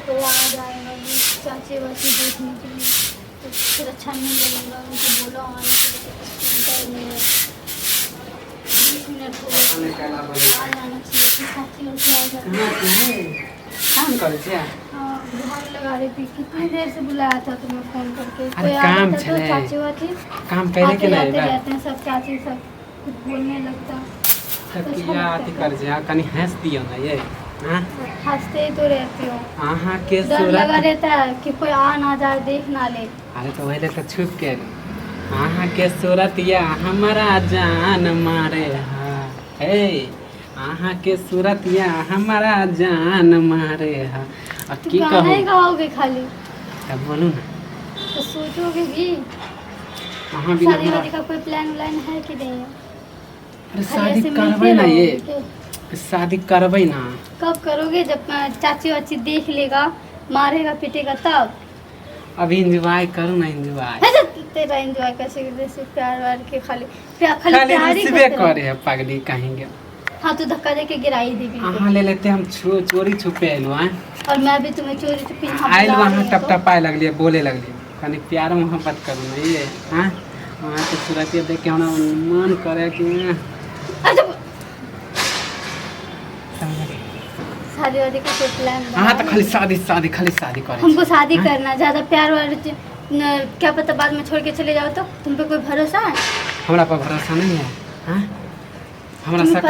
कोई आ जाएगा चाची वाची देखने के लिए तो फिर अच्छा नहीं लगेगा। उनको बोलो आने के लिए सुनता ही नहीं है। 20 मिनट हो गए आ जाना चाहिए कि चाची वाची आ जाए। काम करे छे? हाँ घर लगा रही थी। कितनी देर से बुलाया था तुम्हें फ़ोन करके। अरे कोई आ काम जाता तो छले। चाची वाची काम करे के नहीं बा रहते हैं सब चाची सब कुछ बोलने लगता। तकिया अथी कर जे कनी हंस दियो ना ये। हां हंसते ही तो रहते हो। आहा के डर लगा सूरत। रहता है कि कोई आ ना जाए देख ना ले। अरे तो वही तो छुप के आहा के सूरत या हमारा जान मारे हा हे आहा के सूरत या हमारा जान मारे हा। अब तो की गाना कहूं ही गाओगे खाली तब बोलू ना। तो सोचोगे भी। आहा बिना शादी हमरा वादी का कोई प्लान व्लान है कि नहीं है? अरे खाली शादी ऐसे करबै मिलते ना ये रहोगे? शादी करबै ना। कब करोगे? जब चाची वाची देख लेगा मारेगा पीटेगा तब। अभी एंजॉय करू ना एंजॉय। है तो तेरा एंजॉय कैसे जैसे प्यार वार के खाली खाली खाली प्यार ही रुसबे करते रहो। करे है पागली कहेंगे। हाँ तो धक्का दे के गिराई दी आहा बिल्कुल। ले लेते हम चोरी छुपे आइलो हैं। और मैं भी तुम्हें चोरी छुपी यहाँ आइल बुला वहाँ रही हूँ टप टपाए लगलिए बोले लगलिए कनी प्यार मोहब्बत करू ना ये। हाँ वहाँ के सूरत देख के हमरा मन करे कि अच्छा शादी वादी का कोई प्लान हाँ तो खाली शादी खाली शादी करे हमको छी। शादी हाँ? करना ज्यादा प्यार वार क्या पता बाद में छोड़ के चले जाओ तो तुम पे कोई भरोसा है? हमरा पर भरोसा नहीं है। हाँ हमरा तुम्हें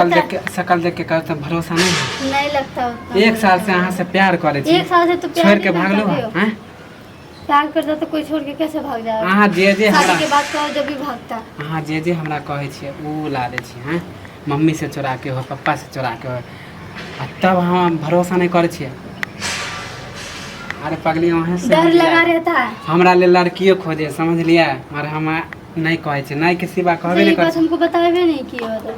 शकल देख के कहते भरोसा नहीं है। नहीं लगता उतना। एक साल से अहाँ से प्यार करे छी। एक साल से तो प्यार छोड़ के नहीं भागलो करते हो। हाँ प्यार करता तो कोई छोड़ के कैसे भाग जाएगा? अहाँ जे शादी हमरा के बाद कहो जब भी भागता। अहाँ जे हमरा कहै छियै उ ला दै छी। हाँ मम्मी से चोरा के हो पप्पा से चोरा के हो आ तब हम भरोसा नहीं करे छियै। अरे पगली वहाँ से डर लगा रहता है। हमरा ले लड़कियों खोजे समझ लिया और हम नहीं कहै छै नहीं के सिवा कहबे ये नहीं कर। बात हमको बतावे नहीं किया होता।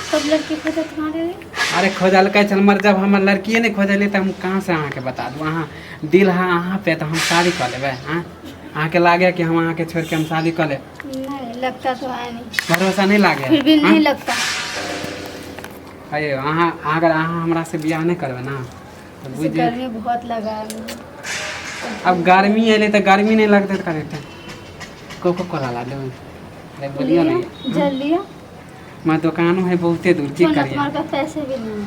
सब लड़की खोजा तुम्हारे लिए। अरे खोजल कै चल मर जब हम लड़किए नहीं खोजली तो हम कहाँ से अहाँ के बता दूँ। अहाँ दिल है अहाँ पे तो हम शादी कर लेबै। हाँ अहाँ के लागे कि हम अहाँ के छोड़ के हम शादी कर ले? नहीं लगता तो है नहीं। भरोसा नहीं लागे? फिर भी नहीं लगता। अयो अहाँ अगर अहाँ हमरा से बियाह नहीं करबै ना तो इसे बुझिए गर्मी बहुत लगा है मुझे। अब गर्मी अयलै तो गर्मी नहीं लगते तो करे कोको कोला ला देबै। अरे बोलियो लिया? नहीं जल लिया? मैं दुकानों है बहुते दूर की सोना करिए। तुम्हारे पास पैसे भी नहीं है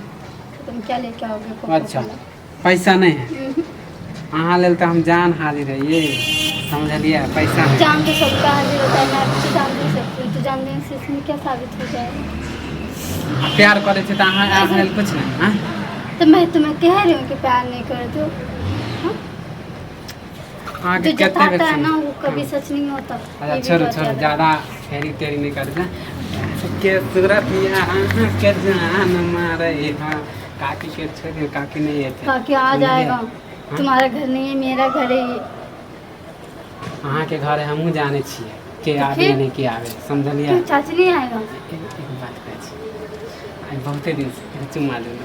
तो तुम क्या लेके आओगे? अच्छा पैसा नहीं है हम्म। अहाँ लेल तो हम जान हाजिर है ये समझलिए पैसा है। जान तो सबका हाजिर होता है। मैं तो जान नहीं सकती। तो जान देने से इसमें क्या साबित हो जाएगा? प्यार करे छे तो अहाँ लेल कुछ नहीं। हाँ तो मैं तुम्हें कह रही हूँ कि प्यार नहीं करते हो। हाँ? अहाँ जो के कितने जताता है ना वो बच्चे कभी सच नहीं होता। अच्छा ये भी छोड़ो बात छोड़ो याद रखना। ज़्यादा फेरी तेरी नहीं करते के सूरत या अहाँ के जान मारे हाँ काकी के छोड़ काकी नहीं है काकी आ जाएगा। तुम्हारा घर नहीं है मेरा घर है ये। अहाँ के घर है हमहूँ जाने छियै के आवे फिर? नहीं के आवे समझलिए। क्यों चाची नहीं आएगा? एक बात कहै छी आई बहुते दिन से चुम्मा लेना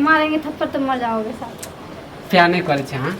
मारेंगे थप्पड़ तो मर जाओगे साथ। प्यार नहीं करे छे। हाँ